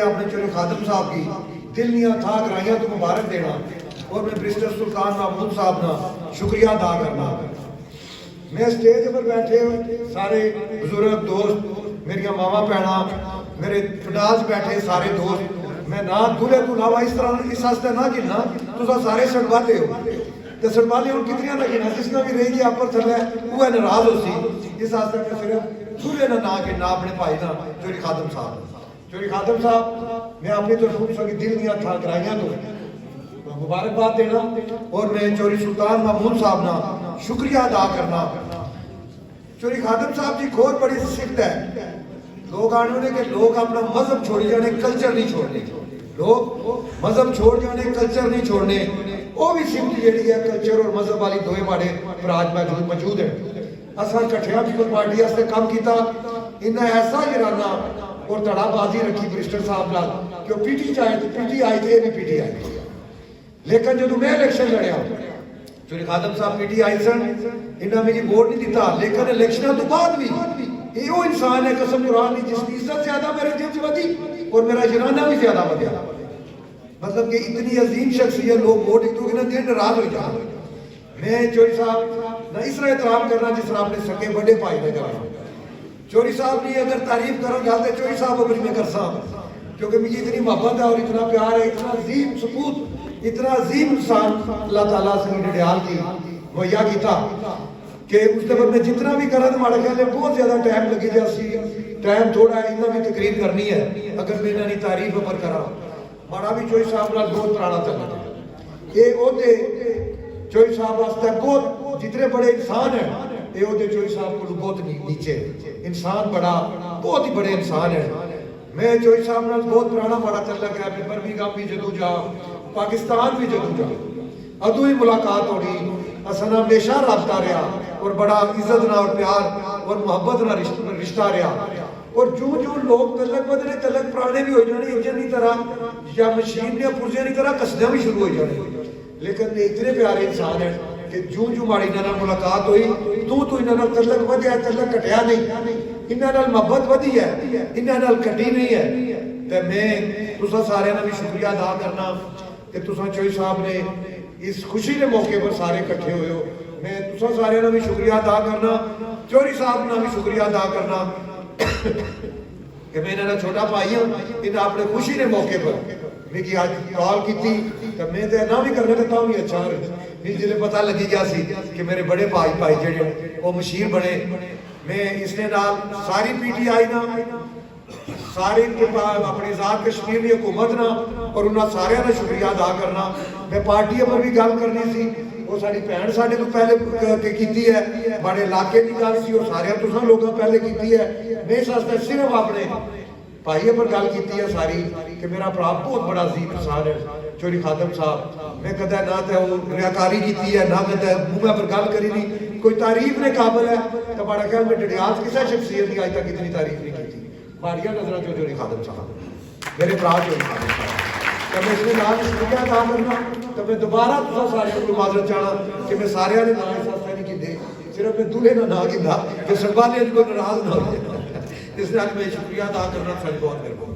अपने चोरी खादम साहब की दिल निया था कराइया तो मुबारक देना और मैं बैरिस्टर सुल्तान महमूद साहब ना शुक्रिया अदा करना। मैं स्टेज पर बैठे सारे बुजुर्ग दोस्त मेरिया मावा भैन मेरे फटाज बैठे सारे दोस्त मैं ना दूल्हे दुलावा इस तरह इस वास्ते ना गिनना तुम सारे सड़वाते हो तो सड़वाले हम कितनियां ना गिना जिसने भी रही जी पर थले वो नाराज हो सी इस वास्ते मैं सिर्फ दूल्हे ना गिनना अपने भाई ना चोरी खादम साहब मैं अपनी तरफ की दिल दिया था कराइया तो मुबारकबाद देना और मैं चोरी सुल्तान महमूद साहब ना शुक्रिया अदा करना। चोरी खादम साहब की खोर बड़ी सिफ्त है लोग आने के लोग अपना मजहब छोड़ जाने कल्चर नहीं छोड़ने लोग मजहब छोड़ जाने कल्चर नहीं छोड़ने वो भी सिफ्त जी है कल्चर और मजहब वाली दोए माड़े पराज मौजूद है असा कट्ठिया पीपल पार्टी वास्ते काम किया इन्हें ऐसा गिराना और धड़ाबाजी रखी बैरिस्टर साहब नाल कि पीटी आई थे भी पीटी आई लेकिन जो मैं इलेक्शन लड़िया चोरी खादम साहब पीटी आई सन इन्हें मेरी वोट नहीं दिता लेकिन इलेक्शन तो बाद भी यो इंसान है कसम कुरान की जिसकी इज्जत ज्यादा मेरे दिल च वधी और मेरा जनाना भी ज्यादा वधिया मतलब कि इतनी अजीम शख्सियत लोग वोट एक दूसरे दिन नाराज हो जाए मैं चोरी साहब ना इस तरह एहतराम करना जिस तरह अपने सके बड़े भाई ने करा चोरी साहब की अगर तारीफ करो गल तो चोरी साहब अपनी मैं कर सकता क्योंकि मुझे इतनी मोहब्बत है और इतना प्यार है इतना अजीम सपूत इतना अजीम इंसान अल्लाह ताला से डडियाल की मुहैया किया कि उसके बाद मैं जितना भी करा तो हमारे ख्याल बहुत ज्यादा टाइम लगी जासी टाइम थोड़ा है इन्हें भी तकरीर करनी है अगर मैं इन्होंने तारीफ पर करा माड़ा भी चोरी साहब नाल बहुत पुराना चलता ये ओहदे चोरी साहब वास्ते बहुत जितने बड़े इंसान है ये ओहदे चोरी साहब को बहुत नीचे इंसान बड़ा बहुत ही बड़े इंसान है मैं चोरी साहब नाल बहुत पुराना माड़ा चल लगा मैं बर्मिंघम भी जदों जा पाकिस्तान भी जदों जा अदों ही मुलाकात होनी असन हमेशा रबता रहा और बड़ा इज्जत ना और प्यार और मोहब्बत ना रिश्ता रहा और जो जो लोग तलक बदले तलक पुराने भी हो जाने इंजन की तरह या मशीन या पुर्जे की तरह कसना भी शुरू हो जाने लेकिन ये इतने प्यारे इंसान है कि जो जो माड़ी इन्होंने मुलाकात हुई तू इन्होंने तलक वधिया तलक घटिया नहीं इन्होंने मोहब्बत वधी है इन्होंने घटी नहीं है तो मैं तुसा सारे भी शुक्रिया अदा करना कि तुसा चोई साहब ने इस खुशी के मौके पर सारे इकट्ठे हुए हो मैं तुसा सारे भी शुक्रिया अदा करना चोरी साहब ना भी शुक्रिया अदा करना कि मैं इन्होंने छोटा भाई हूँ इन्हें अपने खुशी के मौके पर मेरी आज कॉल की थी तो मैं तो ना भी करने तो भी अच्छा फिर जिले पता लगी गया सी कि मेरे बड़े भाई जेडे वो मशीर बने मैं इसने नाल सारी पीटीआई ना सारी अपनी आजाद कश्मीर की हुकूमत ना और उन्होंने सारे का शुक्रिया अदा करना मैं पार्टी पर भी गल करनी सी वो साड़ी भैन साढ़े तो पहले की है बड़े इलाके की गल सी और सारे तुसा लोगों पहले की है मैं इस वास्ते सिर्फ अपने भाई पर गल की है सारी कि मेरा भरा बहुत बड़ा अजीम इंसान है चोरी खादम साहब मैं कदा ना तो रियाकारी की है ना कदा मुँह पर गल करी नहीं कोई तारीफ ने काबिल है तो बड़ा ख्याल में डडियाल किसी शख्सियत की अज तक इतनी तारीफ नहीं की माड़िया नजर चो चोरी खादम साहब मेरे भरा चोरी खादम साहब तो मैं इसमें नाम शुक्रिया अदा करना तो मैं दोबारा तुम सारे को माजरत चाहना कि मैं सारे ने नाम इस वास्ते नहीं किए सिर्फ मैं दूल्हे ना गिनता कि सगवाले कोई नाराज ना हो इसलिए मैं शुक्रिया अदा करना फिर बहुत मेरे को